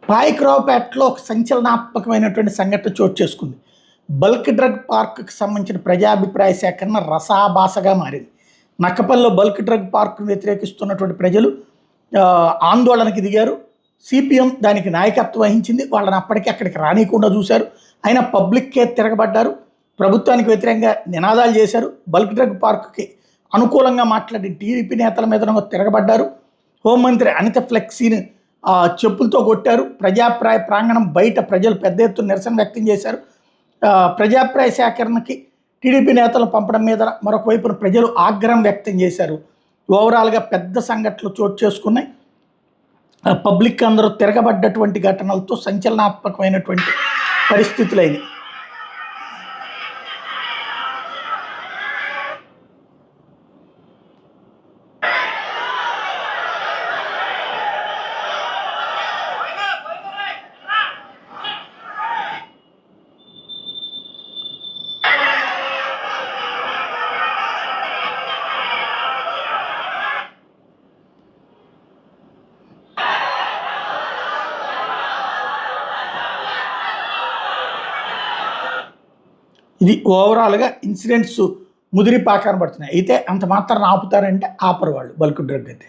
పాయకరావుపేటలో ఒక సంచలనాత్మకమైనటువంటి సంఘటన చోటు చేసుకుంది. బల్క్ డ్రగ్ పార్క్కి సంబంధించిన ప్రజాభిప్రాయ సేకరణ రసాభాసగా మారింది. నక్కపల్లిలో బల్క్ డ్రగ్ పార్క్ను వ్యతిరేకిస్తున్నటువంటి ప్రజలు ఆందోళనకి దిగారు. సిపిఎం దానికి నాయకత్వం వహించింది. వాళ్ళని అప్పటికే అక్కడికి రానియకుండా చూశారు. అయినా పబ్లిక్కే తిరగబడ్డారు. ప్రభుత్వానికి వ్యతిరేకంగా నినాదాలు చేశారు. బల్క్ డ్రగ్ పార్క్కి అనుకూలంగా మాట్లాడి టీడీపీ నేతల మీద తిరగబడ్డారు. హోంమంత్రి అనిత ఫ్లెక్సీని చెప్పులతో కొట్టారు. ప్రజాభిప్రాయ ప్రాంగణం బయట ప్రజలు పెద్ద ఎత్తున నిరసన వ్యక్తం చేశారు. ప్రజాభిప్రాయ సేకరణకి టీడీపీ నేతలు పంపడం మీద మరొక వైపున ప్రజలు ఆగ్రహం వ్యక్తం చేశారు. ఓవరాల్గా పెద్ద సంఘటనలు చోటు చేసుకున్నాయి. పబ్లిక్ అందరూ తిరగబడ్డటువంటి ఘటనలతో సంచలనాత్మకమైనటువంటి పరిస్థితులైనవి. ఇది ఓవరాల్గా ఇన్సిడెంట్స్ ముదిరిపాకాన పడుతున్నాయి. అయితే అంత మాత్రం ఆపుతారంటే ఆపరు వాళ్ళు బల్క్ డ్రగ్ అయితే.